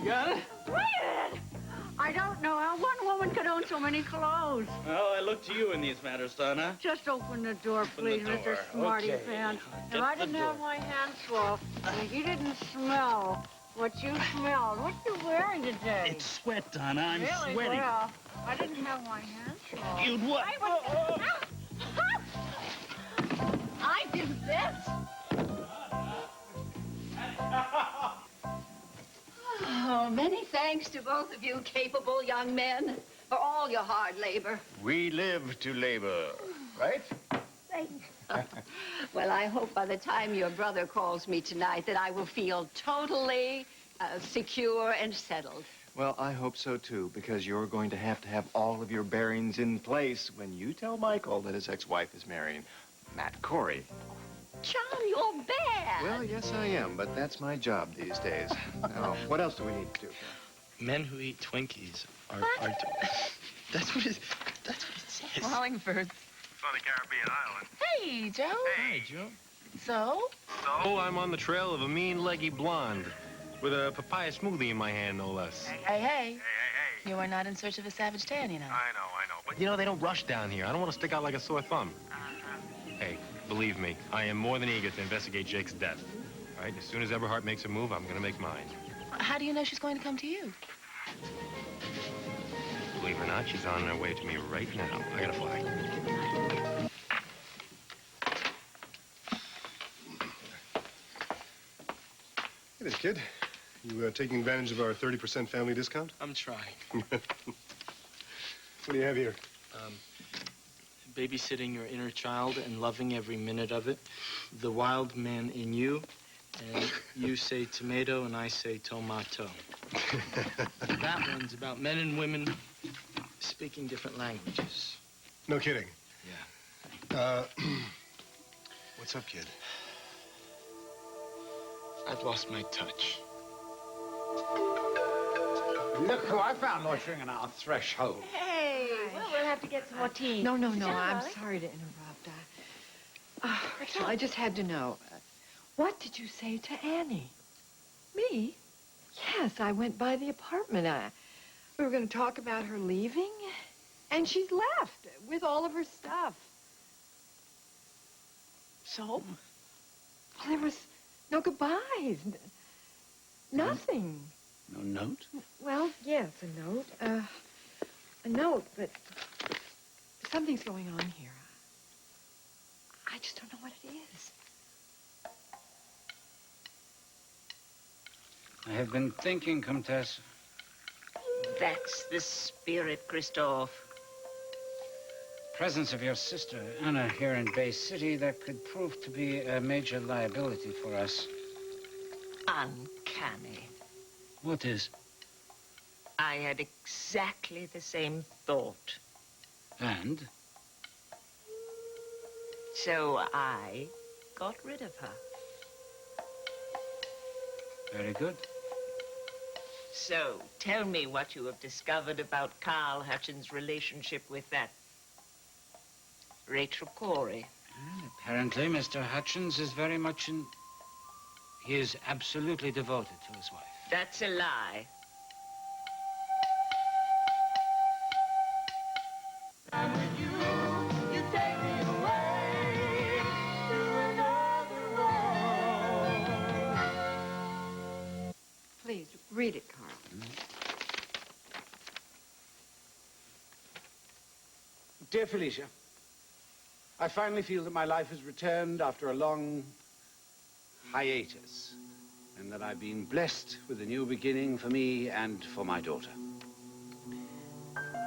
got it? Wait a minute. I don't know how one woman could own so many clothes. Well, I look to you in these matters, Donna. Just open the door, please, the door. Mr. Smarty Okay. Pants. Get If I the didn't door. have my hands full, and you didn't smell what you smelled, what you wearing today? It's sweat, Donna. I'm really? sweating. Well, I didn't have my hands full. You'd what? I did this. Oh, many thanks to both of you capable young men for all your hard labor. We live to labor, right? Thanks. Well, I hope by the time your brother calls me tonight that I will feel totally secure and settled. Well, I hope so, too, because you're going to have all of your bearings in place when you tell Michael that his ex-wife is marrying Matt Corey. John, you're bad. Well, yes, I am, but that's my job these days. Now, what else do we need to do? Men who eat Twinkies are... That's what it says. Wallingford. Funny Caribbean island. Hey, Joe. Hi, Joe. So? So, I'm on the trail of a mean, leggy blonde with a papaya smoothie in my hand, no less. Hey. Hey. You are not in search of a savage tan, you know. I know. But, you know, they don't rush down here. I don't want to stick out like a sore thumb. Hey, believe me, I am more than eager to investigate Jake's death. All right, as soon as Eberhardt makes a move, I'm going to make mine. How do you know she's going to come to you? Believe it or not, she's on her way to me right now. I got to fly. Hey there, kid. You taking advantage of our 30% family discount? I'm trying. What do you have here? Babysitting your inner child and loving every minute of it. The wild man in you. And you say tomato and I say tomato. That one's about men and women speaking different languages. No kidding. Yeah. What's up, kid? I've lost my touch. Look who I found loitering on our threshold. Hey, well, we'll have to get some more tea. No, Hello, I'm darling. sorry to interrupt. Rachel, I just had to know. What did you say to Annie? Me? Yes, I went by the apartment. We were going to talk about her leaving, and she's left with all of her stuff. So? Well, there was no goodbyes. Nothing. No note? Well, yes, a note. A note, but something's going on here. I just don't know what it is. I have been thinking, Comtesse. That's the spirit, Christophe. Presence of your sister, Anna, here in Bay City, that could prove to be a major liability for us. Uncanny. What is? I had exactly the same thought. And? So I got rid of her. Very good. So, tell me what you have discovered about Carl Hutchins' relationship with that Rachel Corey. Well, apparently, Mr. Hutchins is very much in... He is absolutely devoted to his wife. That's a lie. Please, read it, Carl. Dear Felicia, I finally feel that my life has returned after a long hiatus, and that I've been blessed with a new beginning for me and for my daughter.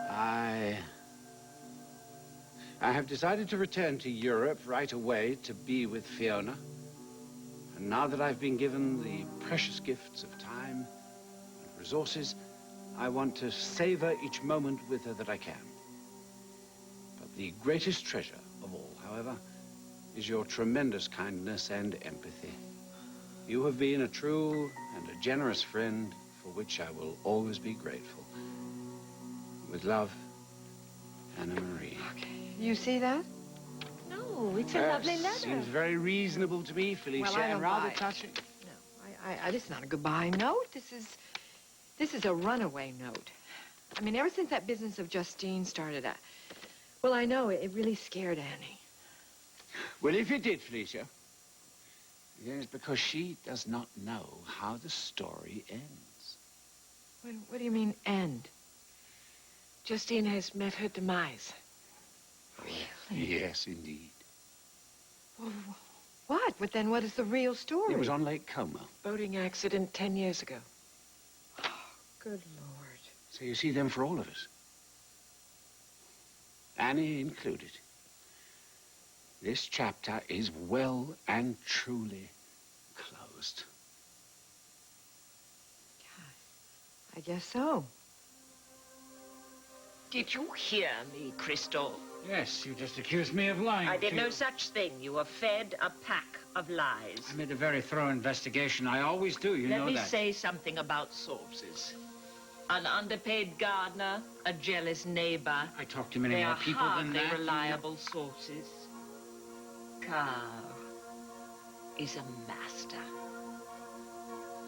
I have decided to return to Europe right away to be with Fiona. And now that I've been given the precious gifts of time and resources, I want to savor each moment with her that I can. But the greatest treasure of all, however, is your tremendous kindness and empathy. You have been a true and a generous friend for which I will always be grateful. With love, Anna Marie. Okay. You see that? No, it's a lovely letter. Seems very reasonable to me, Felicia, Well, I don't and rather buy it. touching. No, this is not a goodbye note. This is This is a runaway note. I mean, ever since that business of Justine started, well, I know it really scared Annie. Well, if it did, Felicia, it is because she does not know how the story ends. What do you mean, end? Justine has met her demise. Really? Yes, indeed. Well, what? But then what is the real story? It was on Lake Como. Boating accident 10 years ago. Oh, good Lord. So you see them for all of us. Annie included. This chapter is well and truly closed. I guess so. Did you hear me, Crystal? Yes, you just accused me of lying. I did to no you. such thing. You were fed a pack of lies. I made a very thorough investigation. I always do, you know that. Let me say something about sources. An underpaid gardener, a jealous neighbor. I talked to many They more are people than hardly that. reliable sources. Carl is a master.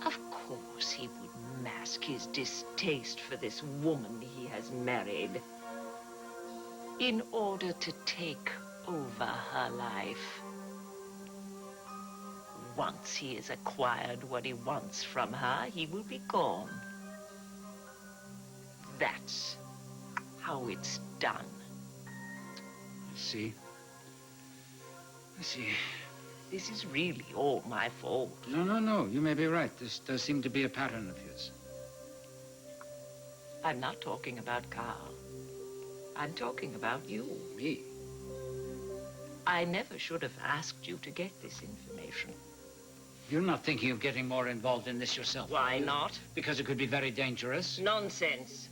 Of course he would mask his distaste for this woman he has married in order to take over her life. Once he has acquired what he wants from her, he will be gone. That's how it's done. I see. I see. This is really all my fault. No. You may be right. This does seem to be a pattern of his. I'm not talking about Carl. I'm talking about you. Me? I never should have asked you to get this information. You're not thinking of getting more involved in this yourself? Why not? Because it could be very dangerous. Nonsense.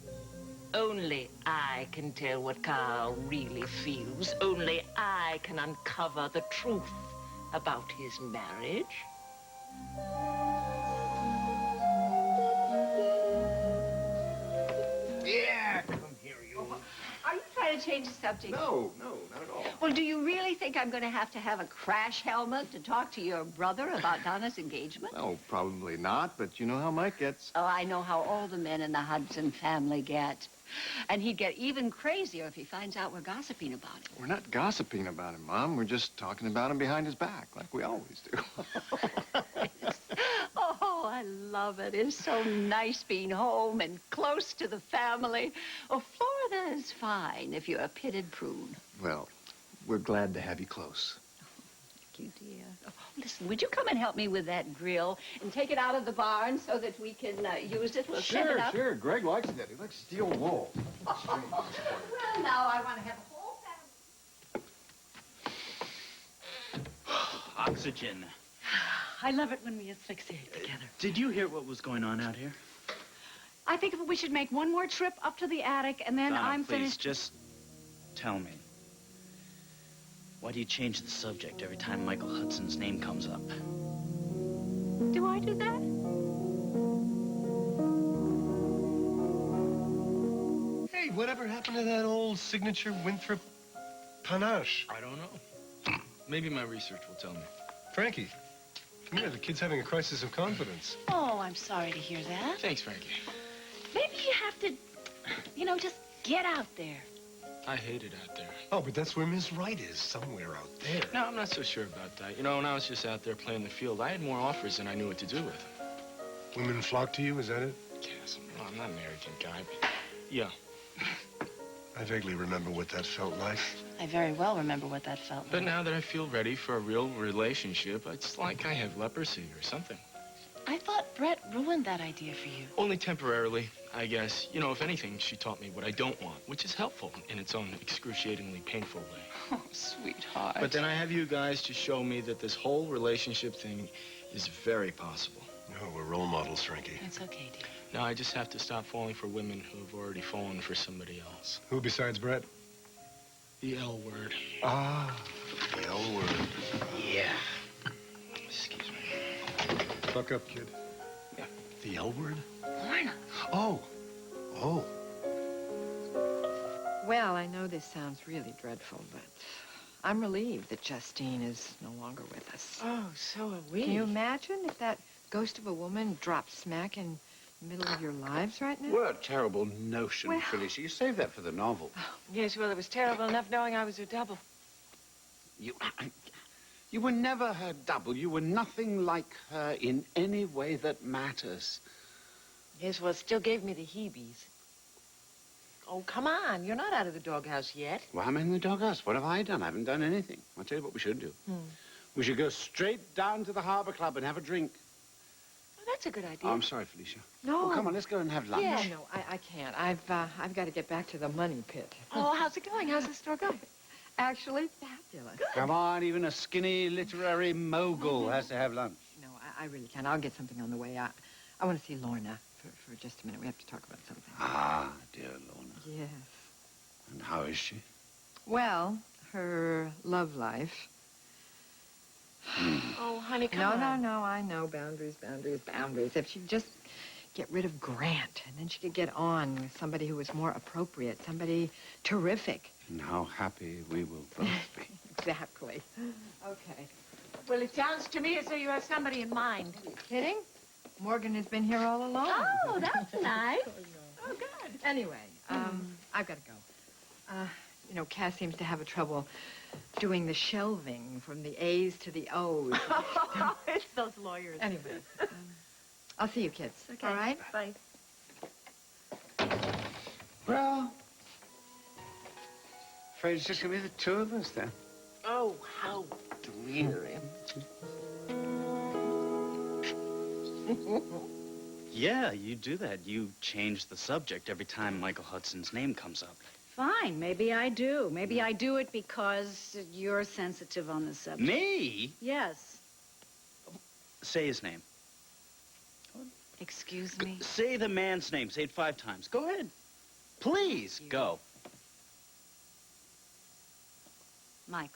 Only I can tell what Carl really feels. Only I can uncover the truth about his marriage. Yeah, come here, you. Are you trying to change the subject? No, not at all. Well, do you really think I'm going to have a crash helmet to talk to your brother about Donna's engagement? No, probably not, but you know how Mike gets. Oh, I know how all the men in the Hudson family get. And he'd get even crazier if he finds out we're gossiping about him. We're not gossiping about him, Mom. We're just talking about him behind his back, like we always do. Oh, I love it. It's so nice being home and close to the family. Oh, Florida is fine if you're a pitted prune. Well, we're glad to have you close. Thank you, dear. Oh, listen, would you come and help me with that grill and take it out of the barn so that we can use it? We'll set it up. Sure. Greg likes that. He likes steel wool. Well, now I want to have a whole family. Oxygen. I love it when we asphyxiate together. Did you hear what was going on out here? I think we should make one more trip up to the attic, and then Donna, I'm please, finished. just tell me. Why do you change the subject every time Michael Hudson's name comes up? Do I do that? Hey, whatever happened to that old signature Winthrop panache? I don't know. Maybe my research will tell me. Frankie, come here. The kid's having a crisis of confidence. Oh, I'm sorry to hear that. Thanks, Frankie. Maybe you have to, just get out there. I hate it out there. Oh, but that's where Miss Wright is, somewhere out there. No, I'm not so sure about that. You know, when I was just out there playing the field, I had more offers than I knew what to do with. Women flock to you, is that it? Yes. Well, I'm not an arrogant guy, but yeah. I vaguely remember what that felt like. I very well remember what that felt like. But now that I feel ready for a real relationship, it's like I have leprosy or something. I thought Brett ruined that idea for you. Only temporarily, I guess. You know, if anything, she taught me what I don't want, which is helpful in its own excruciatingly painful way. Oh, sweetheart. But then I have you guys to show me that this whole relationship thing is very possible. No, we're role models, Frankie. It's okay, dear. Now I just have to stop falling for women who have already fallen for somebody else. Who besides Brett? The L word. Ah, the L word. Yeah. Excuse me. Buck up, kid. Yeah. The L word? Lorna. Oh. Well, I know this sounds really dreadful, but I'm relieved that Justine is no longer with us. Oh, so are we. Can you imagine if that ghost of a woman dropped smack in middle of your lives right now? What a terrible notion, Well- Felicia. You saved that for the novel. Yes, well, it was terrible enough knowing I was her double. You were never her double. You were nothing like her in any way that matters. Yes, well, it still gave me the heebies. Oh, come on. You're not out of the doghouse yet. Well, I'm in the doghouse. What have I done? I haven't done anything. I'll tell you what we should do. We should go straight down to the Harbor Club and have a drink. Oh, that's a good idea. Oh, I'm sorry, Felicia. No. Oh, come on, let's go and have lunch. Yeah, no, I can't. I've got to get back to the money pit. Oh, how's it going? How's the store going? Actually, fabulous. Come on, even a skinny literary mogul has to have lunch. No, I really can't. I'll get something on the way. I want to see Lorna for just a minute. We have to talk about something. Ah, dear Lorna. Yes. And how is she? Well, her love life. Oh, honey, come on. No, I know. Boundaries. If she'd just get rid of Grant, and then she could get on with somebody who was more appropriate, somebody terrific. And how happy we will both be. Exactly. Okay. Well, it sounds to me as though you have somebody in mind. Kidding? Morgan has been here all along. Oh, that's nice. Oh, good. Anyway, I've got to go. You know, Cass seems to have a trouble doing the shelving from the A's to the O's. It's those lawyers. Anyway, I'll see you kids. Okay. All right? Bye. Well, afraid it's just going to be the two of us then. Oh, how dreary. Yeah, you do that. You change the subject every time Michael Hudson's name comes up. Fine, maybe I do. Maybe I do it because you're sensitive on the subject. Me? Yes. Say his name. Excuse me? Say the man's name. Say it 5 times. Go ahead. Please, go. Michael.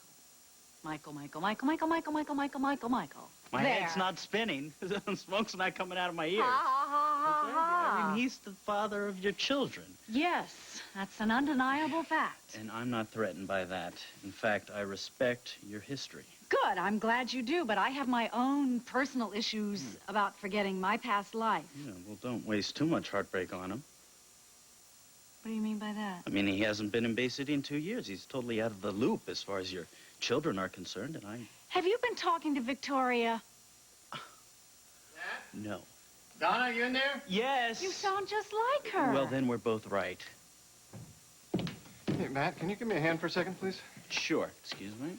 Michael. My There. head's not spinning. Smoke's not coming out of my ears. Ha, I mean, he's the father of your children. Yes, that's an undeniable fact. And I'm not threatened by that. In fact, I respect your history. Good, I'm glad you do, but I have my own personal issues about forgetting my past life. Yeah, well, don't waste too much heartbreak on him. What do you mean by that? I mean, he hasn't been in Bay City in 2 years. He's totally out of the loop as far as your children are concerned, and I... Have you been talking to Victoria? No. Donna, you in there? Yes. You sound just like her. Well, then we're both right. Hey, Matt, can you give me a hand for a second, please? Sure. Excuse me.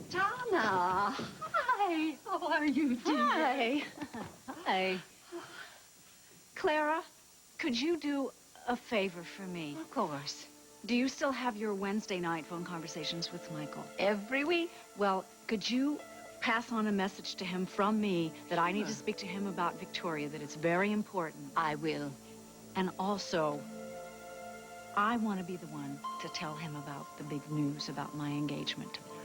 Donna. Hi. How are you, dear? Hi. Hi. Clara, could you do a favor for me? Of course. Do you still have your Wednesday night phone conversations with Michael? Every week? Well, could you pass on a message to him from me that I need to speak to him about Victoria, that it's very important? I will. And also, I want to be the one to tell him about the big news about my engagement to Matthew.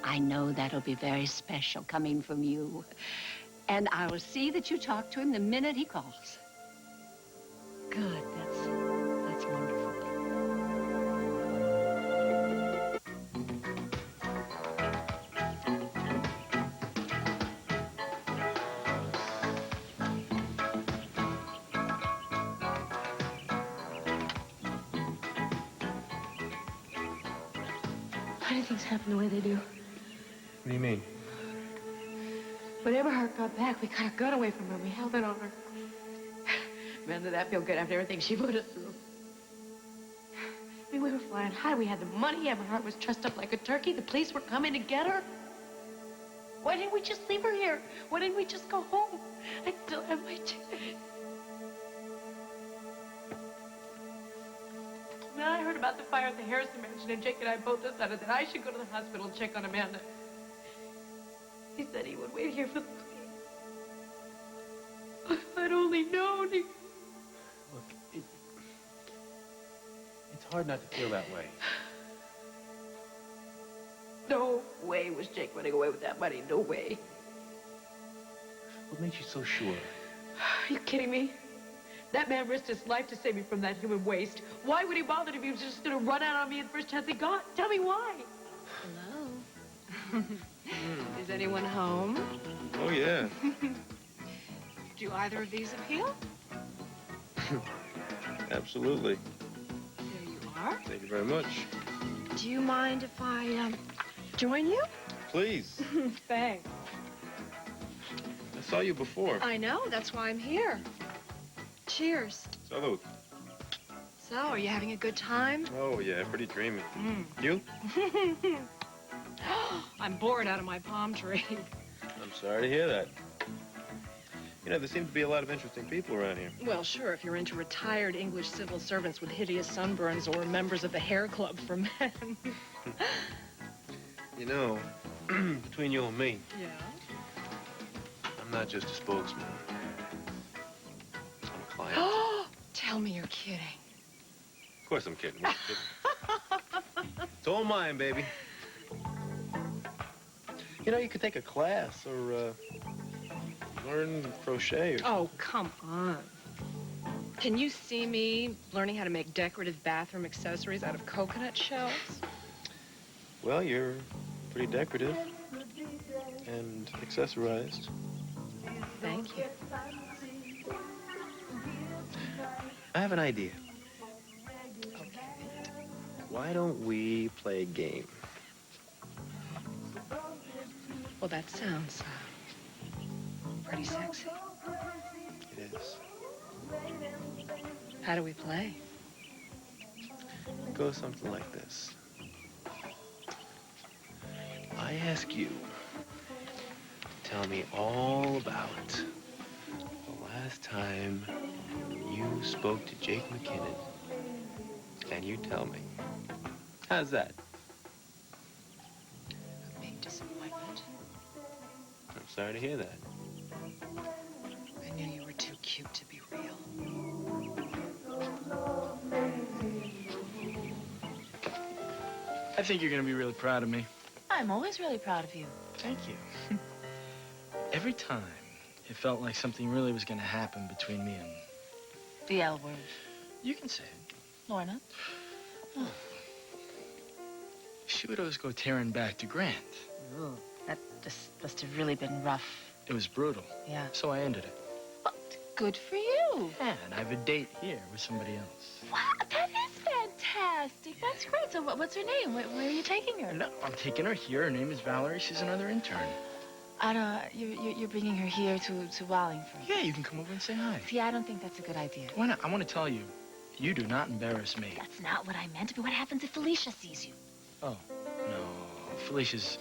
I know that'll be very special coming from you. And I will see that you talk to him the minute he calls. Good, that's wonderful. Why do things happen the way they do? What do you mean? When Eberhard got back, we got her gun away from her. We held it on her. Man, did that feel good after everything she put us through. I mean, we were flying high. We had the money. Eberhard was trussed up like a turkey. The police were coming to get her. Why didn't we just leave her here? Why didn't we just go home? I still have my ticket. When I heard about the fire at the Harrison Mansion, and Jake and I both decided that I should go to the hospital and check on Amanda. He said he would wait here for the police. If I'd only known. Look, it's hard not to feel that way. No way was Jake running away with that money. No way. What makes you so sure? Are you kidding me? That man risked his life to save me from that human waste. Why would he bother if he was just going to run out on me the first chance he got? Tell me why. Hello. Is anyone home? Oh, yeah. Do either of these appeal? Absolutely. There you are. Thank you very much. Do you mind if I, join you? Please. Thanks. I saw you before. I know, that's why I'm here. Cheers. Salud. So, are you having a good time? Oh, yeah, pretty dreamy. You? I'm bored out of my palm tree. I'm sorry to hear that. You know, there seem to be a lot of interesting people around here. Well, sure, if you're into retired English civil servants with hideous sunburns or members of the hair club for men. You know, between you and me, Yeah? I'm not just a spokesman. I'm a client. Tell me you're kidding. Of course I'm kidding. What you kidding? It's all mine, baby. You know, you could take a class or learn crochet or Oh, come on. Can you see me learning how to make decorative bathroom accessories out of coconut shells? Well, you're pretty decorative and accessorized. Thank you. I have an idea. Why don't we play a game? Well, that sounds pretty sexy. It is. How do we play? It goes something like this. I ask you to tell me all about the last time you spoke to Jake McKinnon, and you tell me. How's that? A big disappointment. I'm sorry to hear that. I knew you were too cute to be real. I think you're going to be really proud of me. I'm always really proud of you. Thank you. Every time, it felt like something really was going to happen between me and... The L word. You can say it. Lorna. She would always go tearing back to Grant. Ooh, that just must have really been rough. It was brutal. Yeah. So I ended it. But good for you. Yeah, and I have a date here with somebody else. Wow, that is fantastic. That's great. So what's her name? Where are you taking her? No, I'm taking her here. Her name is Valerie. She's another intern. Anna, you're bringing her here to Wallingford. Yeah, you can come over and say hi. See, I don't think that's a good idea. Why not? I want to tell you, you do not embarrass me. That's not what I meant. But what happens if Felicia sees you? Oh, no. Felicia's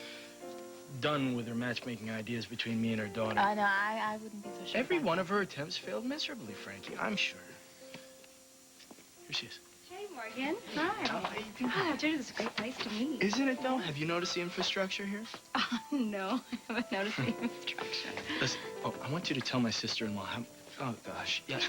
done with her matchmaking ideas between me and her daughter. No, I wouldn't be so sure. Every about one that. of her attempts failed miserably, Frankie. I'm sure. Here she is. Hey, Morgan. Hi. How are you doing? Hi, I told you this is a great place to meet. Isn't it, though? Have you noticed the infrastructure here? No, I haven't noticed the infrastructure. Listen, I want you to tell my sister-in-law how... Oh, gosh. Yeah.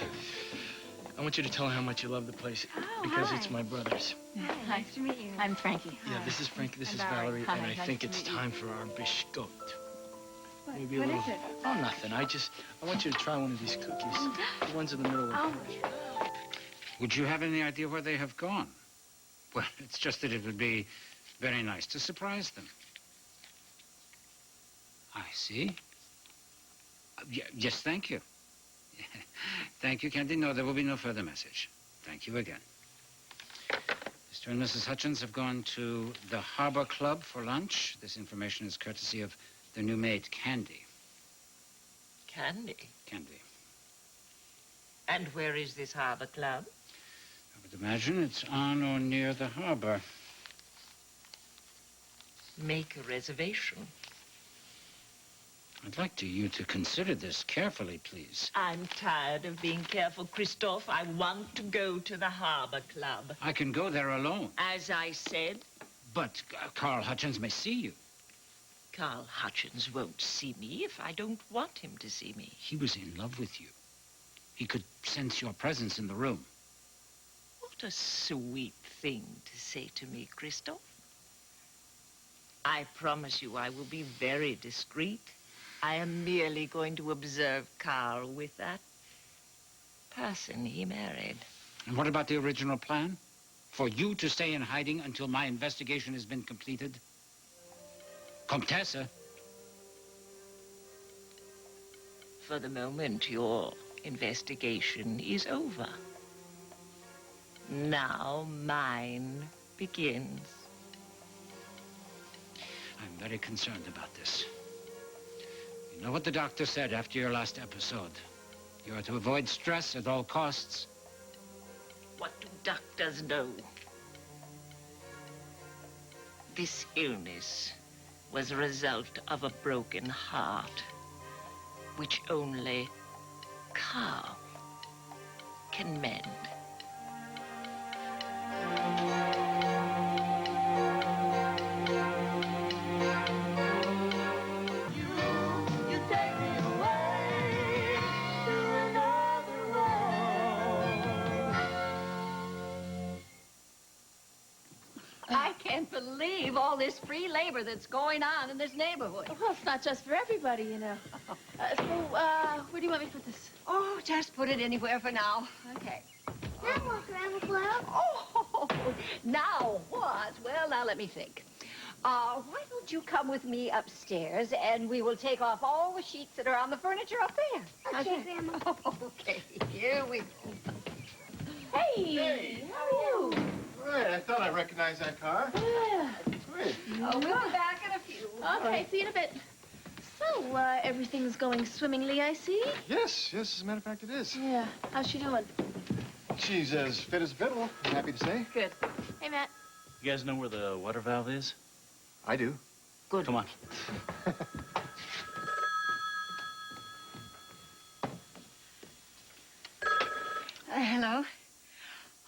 I want you to tell her how much you love the place. Oh, because hi. it's my brother's. Hi, nice to meet you. I'm Frankie. Yeah, this is Frankie, this I'm is Valerie, Valerie. and Hi, I nice think to it's meet you. time for our biscotte. What, Maybe a what little... is it? Oh, nothing. I want you to try one of these cookies. The ones in the middle of Oh. the Would you have any idea where they have gone? Well, it's just that it would be very nice to surprise them. I see. Yes, thank you. Thank you, Candy. No, there will be no further message. Thank you again. Mr. and Mrs. Hutchins have gone to the Harbor Club for lunch. This information is courtesy of their new maid, Candy. Candy. Candy. And where is this harbor club? I would imagine it's on or near the harbor. Make a reservation. I'd like you to consider this carefully, please. I'm tired of being careful, Christophe. I want to go to the harbor club. I can go there alone. As I said, But Carl Hutchins may see you. Carl Hutchins won't see me if I don't want him to see me. He was in love with you. He could sense your presence in the room. What a sweet thing to say to me, Christophe. I promise you I will be very discreet. I am merely going to observe Carl with that person he married. And what about the original plan? For you to stay in hiding until my investigation has been completed? Comtesse? For the moment, your investigation is over. Now mine begins. I'm very concerned about this. You know what the doctor said after your last episode? You are to avoid stress at all costs. What do doctors know? This illness was a result of a broken heart, which only Carl can mend. I can't believe all this free labor that's going on in this neighborhood. Well, it's not just for everybody, you know. Where do you want me to put this? Oh, just put it anywhere for now. Okay. Can I walk around the club? Oh, now what? Well, now let me think. Why don't you come with me upstairs and we will take off all the sheets that are on the furniture up there. Okay, Grandma. Okay, here we go. Hey, how are you? Right, I thought I recognized that car. Yeah. Great. Oh, we'll be back in a few. Okay, see you in a bit. So, everything's going swimmingly, I see? Yes, as a matter of fact, it is. Yeah. How's she doing? She's as fit as a fiddle, I'm happy to say. Good. Hey, Matt. You guys know where the water valve is? I do. Good. Come on. Hello.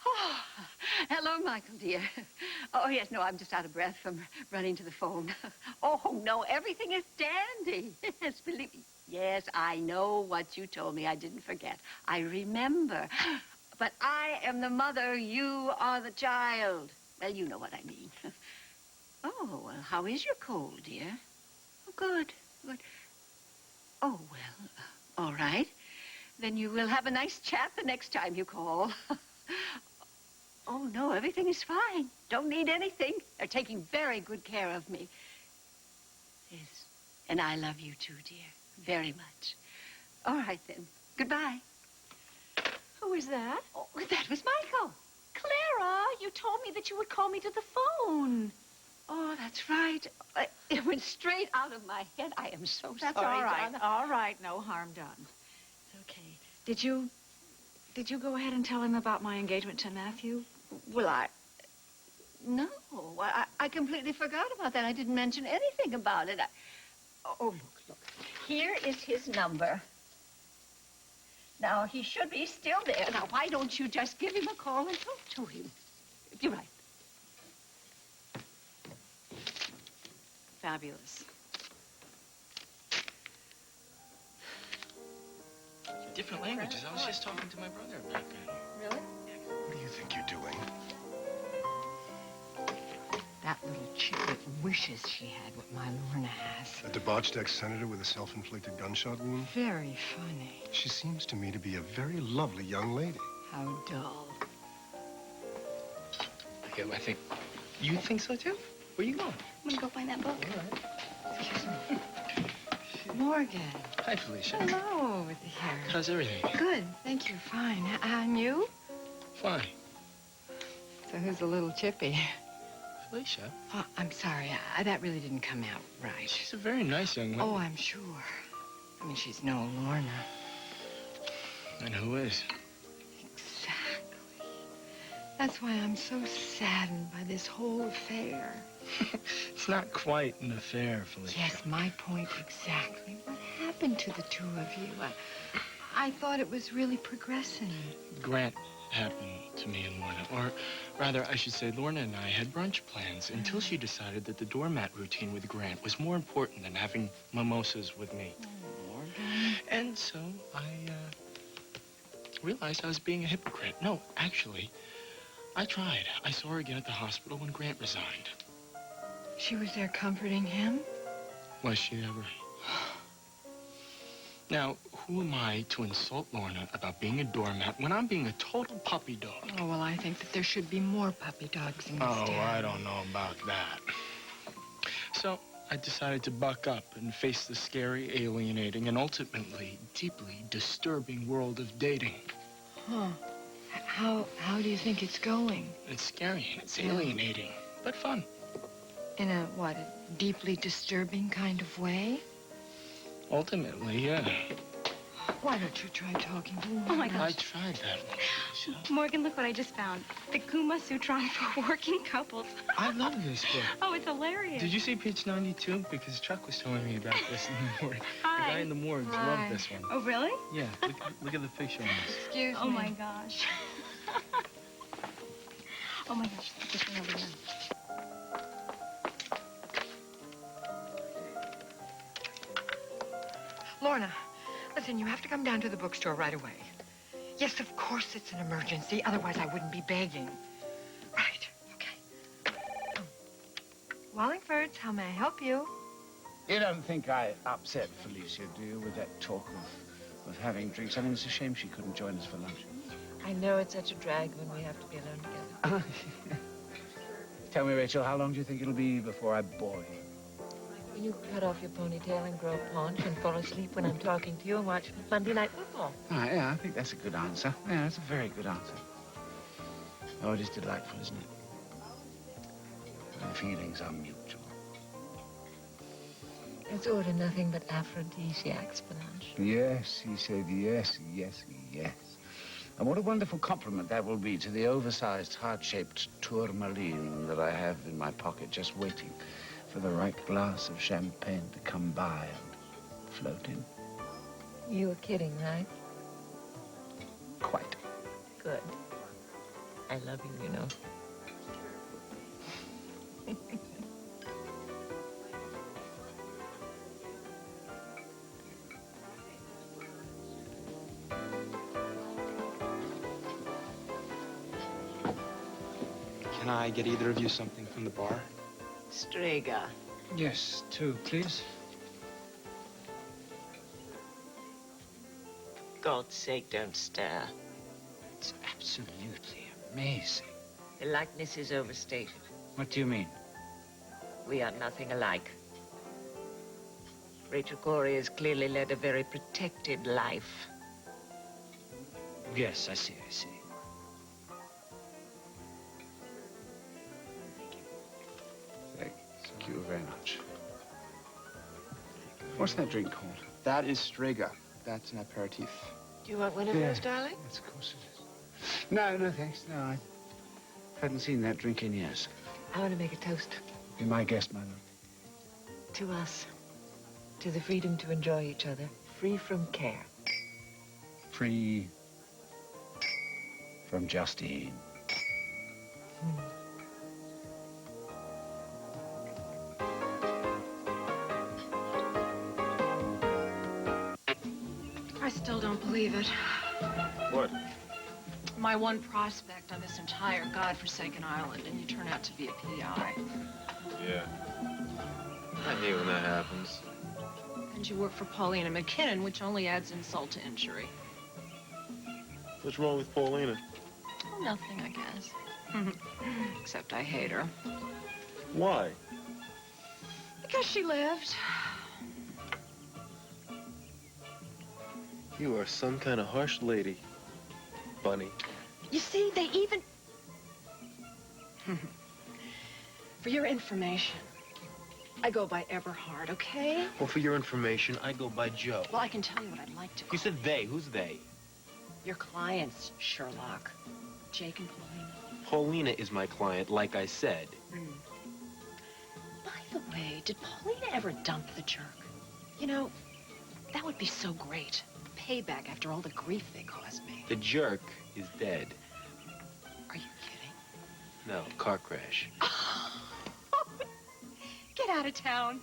Oh, hello, Michael, dear. Oh, yes, no, I'm just out of breath from running to the phone. Oh, no, everything is dandy. Yes, believe me. Yes, I know what you told me. I didn't forget. I remember. But I am the mother. You are the child. Well, you know what I mean. Oh, well, how is your cold, dear? Oh, good. Oh, well, all right. Then you will have a nice chat the next time you call. Oh, no, everything is fine. Don't need anything. They're taking very good care of me. Yes, and I love you too, dear. Very much. All right, then. Goodbye. Who was that? Oh, that was Michael. Clara, you told me that you would call me to the phone. Oh, that's right. It went straight out of my head. I am so sorry. That's all right. Donna. All right. No harm done. It's okay. Did you go ahead and tell him about my engagement to Matthew? Well, no, I completely forgot about that. I didn't mention anything about it. Oh, look. Here is his number. Now, he should be still there. Now, why don't you just give him a call and talk to him? You're right. Fabulous. Different languages. I was just talking to my brother about that. Really? What do you think you're doing? That little chiplet wishes she had what my Lorna has. A debauched ex-senator with a self-inflicted gunshot wound? Very funny. She seems to me to be a very lovely young lady. How dull. Okay, I think... You think so, too? Where you going? I'm gonna go find that book. Excuse me. Morgan. Hi, Felicia. Hello, dear. How's everything? Good, thank you. Fine. And you? Fine. So who's the little chippy? Felicia? Oh, I'm sorry. That really didn't come out right. She's a very nice young woman. Oh, I'm sure. I mean, she's no Lorna. And who is? Exactly. That's why I'm so saddened by this whole affair. It's not quite an affair, Felicia. Yes, my point exactly. What happened to the two of you? I thought it was really progressing. Grant happened to me and Lorna. Or rather, I should say, Lorna and I had brunch plans until she decided that the doormat routine with Grant was more important than having mimosas with me. Oh, Morgan. And so I realized I was being a hypocrite. No, actually, I tried. I saw her again at the hospital when Grant resigned. She was there comforting him? Was she ever? Now, who am I to insult Lorna about being a doormat when I'm being a total puppy dog? Oh, well, I think that there should be more puppy dogs in this town. I don't know about that. So, I decided to buck up and face the scary, alienating, and ultimately deeply disturbing world of dating. Huh. How do you think it's going? It's scary and it's alienating, but fun. In a, what, a deeply disturbing kind of way? Ultimately, yeah. Why don't you try talking to him? Oh, my gosh. I tried that one. Morgan, look what I just found. The Kuma Sutran for working couples. I love this book. Oh, it's hilarious. Did you see page 92? Because Chuck was telling me about this in the morgue. Hi. The guy in the morgue Hi. loved this one. Oh, really? Yeah, look at the picture on this. Excuse me. Oh, my gosh. Oh, my gosh. This one over here. Lorna, listen, you have to come down to the bookstore right away. Yes, of course it's an emergency. Otherwise, I wouldn't be begging. Right, okay. Wallingford's, how may I help you? You don't think I upset Felicia, do you, with that talk of having drinks? I mean, it's a shame she couldn't join us for lunch. I know it's such a drag when we have to be alone together. Tell me, Rachel, how long do you think it'll be before I bore you? Will you cut off your ponytail and grow a paunch and fall asleep when I'm talking to you and watch Monday Night Football? Ah, yeah, I think that's a good answer. Yeah, that's a very good answer. Oh, it is delightful, isn't it? The feelings are mutual. It's ordered nothing but aphrodisiacs for lunch. Yes, he said yes, yes, yes. And what a wonderful compliment that will be to the oversized, heart-shaped tourmaline that I have in my pocket, just waiting for the right glass of champagne to come by and float in. You were kidding, right? Quite. Good. I love you, you know. Can I get either of you something from the bar? Strega. Yes, two, please. For God's sake, don't stir. It's absolutely amazing. The likeness is overstated. What do you mean? We are nothing alike. Rachel Corey has clearly led a very protected life. Yes, I see, I see. Thank you very much. What's that drink called? That is Strega. That's an aperitif. Do you want one of those, darling? Yes, of course it is. No, thanks. No, I hadn't seen that drink in years. I want to make a toast. Be my guest, my love. To us. To the freedom to enjoy each other. Free from care. Free from Justine. I still don't believe it. What? My one prospect on this entire godforsaken island, and you turn out to be a PI. Yeah. I hate when that happens. And you work for Paulina McKinnon, which only adds insult to injury. What's wrong with Paulina? Well, nothing, I guess. Except I hate her. Why? Because she lived. You are some kind of harsh lady, Bunny. You see, they even... For your information, I go by Everhard, okay? Well, for your information, I go by Joe. Well, I can tell you what I'd like to call You said they. Who's they? your clients, Sherlock. Jake and Paulina. Paulina is my client, like I said. By the way, did Paulina ever dump the jerk? You know, that would be so great. Payback after all the grief they caused me. The jerk is dead. Are you kidding? No, car crash. Get out of town.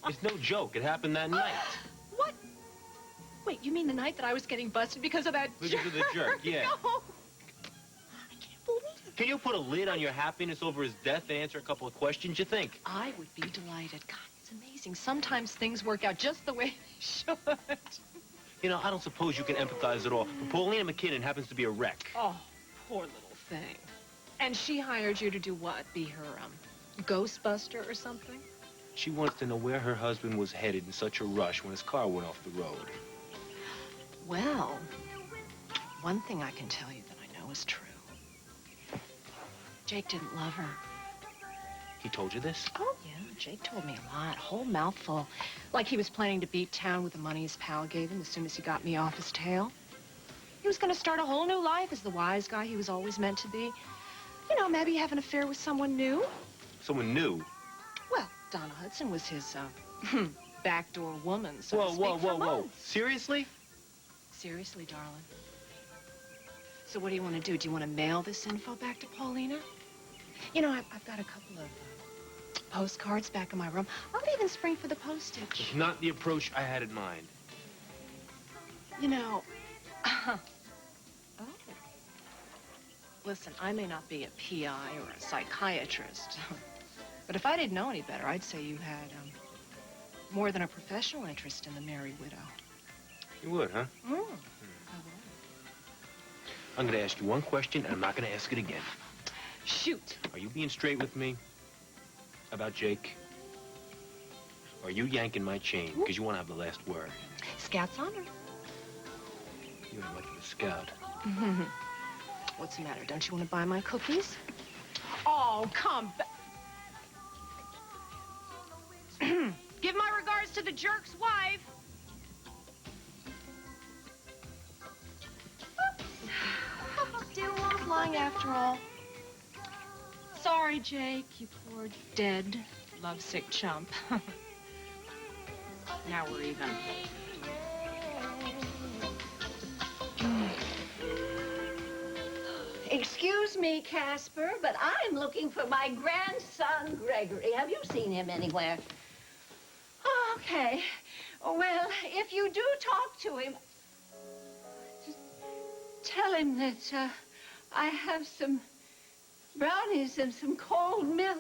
It's no joke. It happened that night. What? Wait, you mean the night that I was getting busted because of that Because of the jerk, yeah. No. I can't believe it. Can you put a lid on your happiness over his death to answer a couple of questions, you think? I would be delighted. God, it's amazing. Sometimes things work out just the way they should. You know, I don't suppose you can empathize at all. But Paulina McKinnon happens to be a wreck. Oh, poor little thing. And she hired you to do what? Be her, Ghostbuster or something? She wants to know where her husband was headed in such a rush when his car went off the road. Well, one thing I can tell you that I know is true. Jake didn't love her. He told you this? Oh, yeah. Jake told me a lot. Whole mouthful. Like he was planning to beat town with the money his pal gave him as soon as he got me off his tail. He was going to start a whole new life as the wise guy he was always meant to be. You know, maybe have an affair with someone new. Someone new? Well, Donna Hudson was his, backdoor woman, so Whoa, to speak, whoa, for whoa, whoa. months. Seriously? Seriously, darling. So what do you want to do? Do you want to mail this info back to Paulina? You know, I've got a couple of postcards back in my room. I'll even spring for the postage. It's not the approach I had in mind. You know, oh. Listen, I may not be a PI or a psychiatrist, but if I didn't know any better, I'd say you had more than a professional interest in the Merry Widow. You would, huh? I'm going to ask you one question, and I'm not going to ask it again. Shoot. Are you being straight with me about Jake? Or are you yanking my chain because you want to have the last word? Scout's honor. You ain't much of a scout. What's the matter? Don't you want to buy my cookies? Oh, come back. Give my regards to the jerk's wife. Oops. Didn't want flying after all. Sorry, Jake, you poor dead, lovesick chump. Now we're even. Excuse me, Casper, but I'm looking for my grandson, Gregory. Have you seen him anywhere? Oh, okay. Well, if you do talk to him, just tell him that I have some brownies and some cold milk.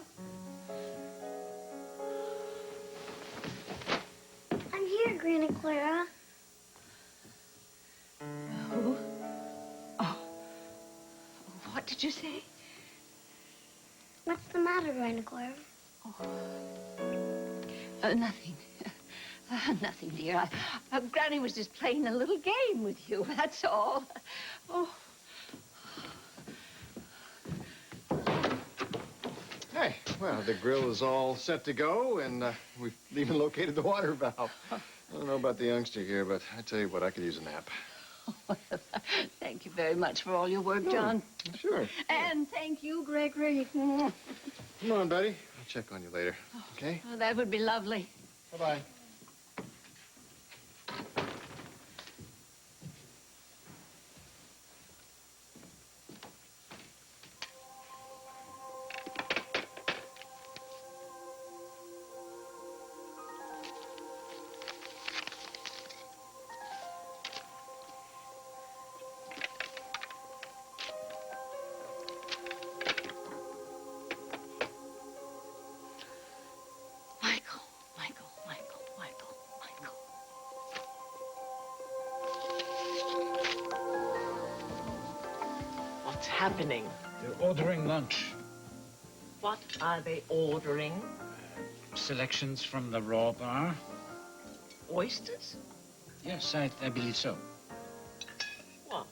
I'm here, Granny Clara. Who? Oh. What did you say? What's the matter, Granny Clara? Nothing. Nothing, dear. Granny was just playing a little game with you, that's all. Oh. Hey, well, the grill is all set to go, and we've even located the water valve. I don't know about the youngster here, but I tell you what, I could use a nap. Thank you very much for all your work, John. Sure. And thank you, Gregory. Come on, buddy. I'll check on you later, okay? Oh, that would be lovely. Bye-bye. What's happening? They're ordering lunch. What are they ordering? Selections from the Raw Bar. Oysters? Yes, I believe so. What?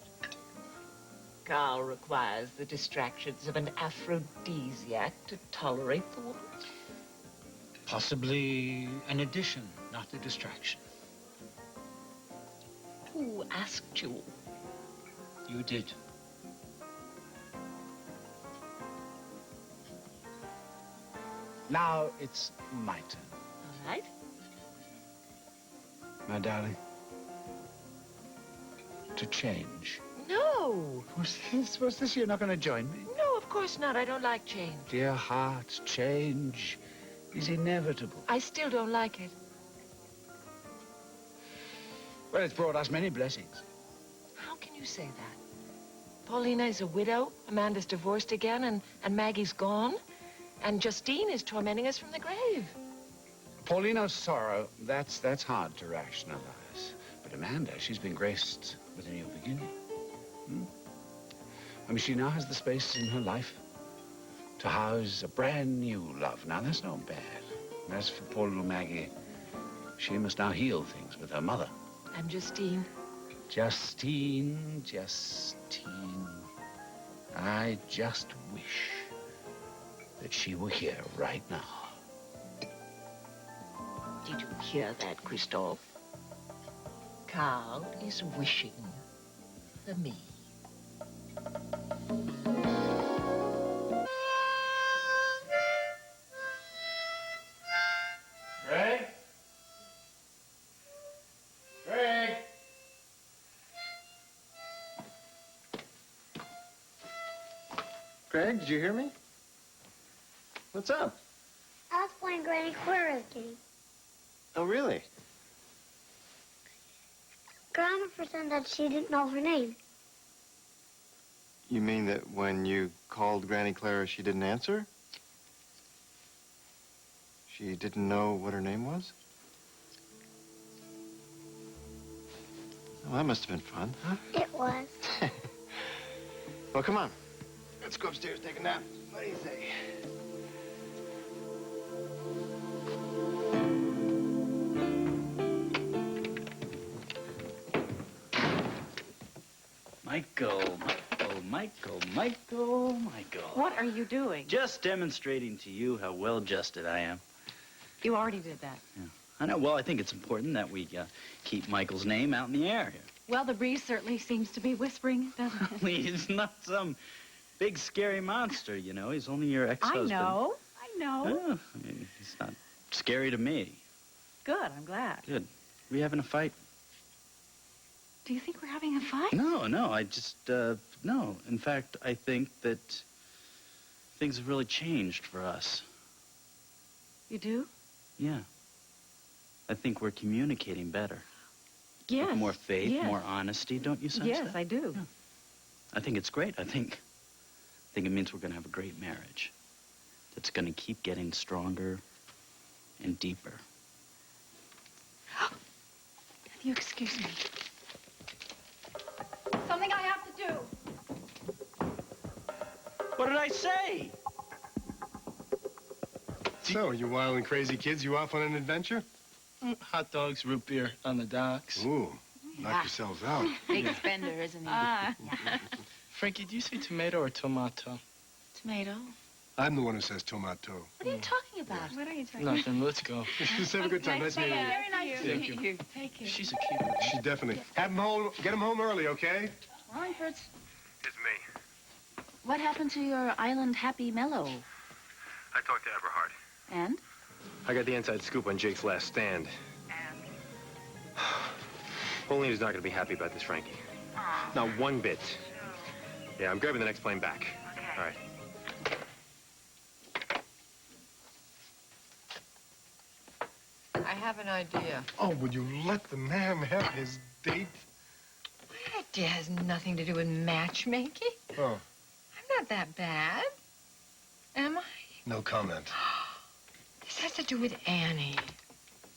Carl requires the distractions of an aphrodisiac to tolerate the woman? Possibly an addition, not a distraction. Who asked you? You did. Now it's my turn. All right. My darling. To change. No. What's this? You're not going to join me? No, of course not. I don't like change. Dear heart, change is inevitable. I still don't like it. Well, it's brought us many blessings. How can you say that? Paulina is a widow, Amanda's divorced again, and Maggie's gone, and Justine is tormenting us from the grave. Paulina's sorrow, that's hard to rationalize. But Amanda, she's been graced with a new beginning. I mean, she now has the space in her life to house a brand new love. Now, there's no bad. And as for poor little Maggie, she must now heal things with her mother. I'm Justine. Justine, Justine. I just wish that she were here right now. Did you hear that, Christoph? Carl is wishing for me. Greg? Greg? Greg, did you hear me? What's up? I was playing Granny Clara's game. Oh, really? Grandma pretended she didn't know her name. You mean that when you called Granny Clara, she didn't answer? She didn't know what her name was? Well, that must have been fun, huh? It was. Well, come on. Let's go upstairs, take a nap. What do you say? Michael. What are you doing? Just demonstrating to you how well-adjusted I am. You already did that. Yeah. I know. Well, I think it's important that we keep Michael's name out in the air here. Well, the breeze certainly seems to be whispering, doesn't it? He's not some big, scary monster, you know. He's only your ex-husband. I know. Oh, I mean, he's not scary to me. Good, I'm glad. Good. We having a fight? Do you think we're having a fight? No, I just, no. In fact, I think that things have really changed for us. You do? Yeah. I think we're communicating better. Yes. With more faith, yes. more honesty, don't you sense Yes, that? I do. Yeah. I think it's great. I think it means we're going to have a great marriage that's going to keep getting stronger and deeper. If you excuse me. Something I have to do. What did I say? So, you wild and crazy kids, you off on an adventure? Hot dogs, root beer on the docks. Ooh, knock yourselves out. Big spender, isn't he? Frankie, do you say tomato or tomato? Tomato. I'm the one who says tomato. What are you talking about? What are you talking about? Nothing. Let's go. Just have a good time. Nice meeting you. Very nice to Thank meet you. you. Take care. She's a cute one. She definitely. Have him home. Get him home early, okay? Wallingford's. It's me. What happened to your island happy mellow? I talked to Everhard. And? I got the inside scoop on Jake's last stand. Pauline's not going to be happy about this, Frankie. Not one bit. Yeah, I'm grabbing the next plane back. All right. I have an idea. Oh, would you let the man have his date? My idea has nothing to do with matchmaking. Oh, I'm not that bad. Am I? no comment. This has to do with Annie.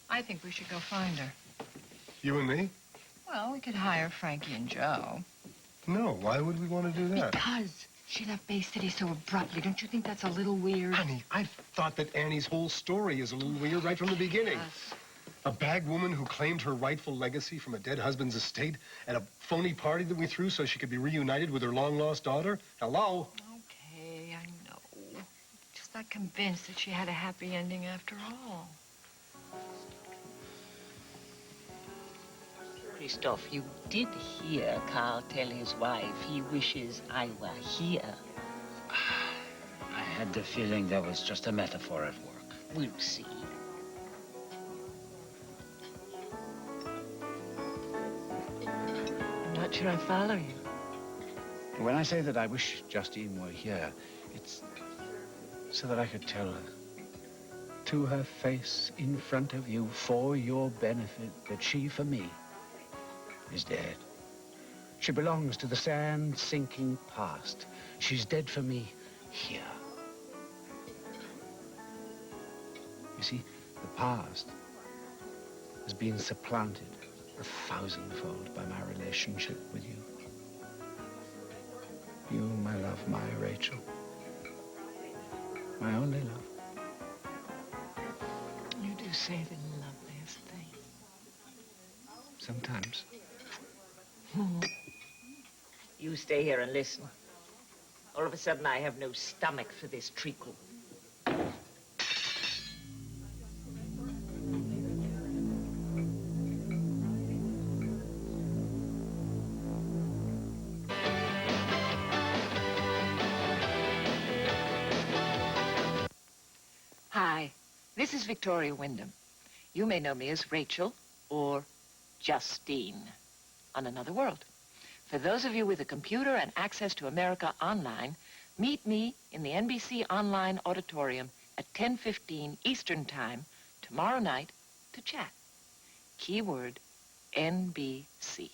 I think we should go find her. You and me? Well, we could hire Frankie and Joe. No, why would we want to do that? Because she left Bay City so abruptly. Don't you think that's a little weird? Honey, I thought that Annie's whole story is a little weird right from the beginning. A bag woman who claimed her rightful legacy from a dead husband's estate at a phony party that we threw so she could be reunited with her long-lost daughter? Hello? Okay, I know. Just not convinced that she had a happy ending after all. Christoph, you did hear Carl tell his wife he wishes I were here. I had the feeling that was just a metaphor at work. We'll see. I'm not sure I follow you. When I say that I wish Justine were here, it's so that I could tell her to her face in front of you for your benefit that she, for me, is dead. She belongs to the sand-sinking past. She's dead for me here. You see, the past has been supplanted 1,000-fold by my relationship with you. You, my love, my Rachel. My only love. You do say the loveliest things. Sometimes. You stay here and listen. All of a sudden, I have no stomach for this treacle. Hi, this is Victoria Wyndham. You may know me as Rachel or Justine on Another World. For those of you with a computer and access to America Online, meet me in the NBC Online Auditorium at 10:15 Eastern Time tomorrow night to chat. Keyword NBC.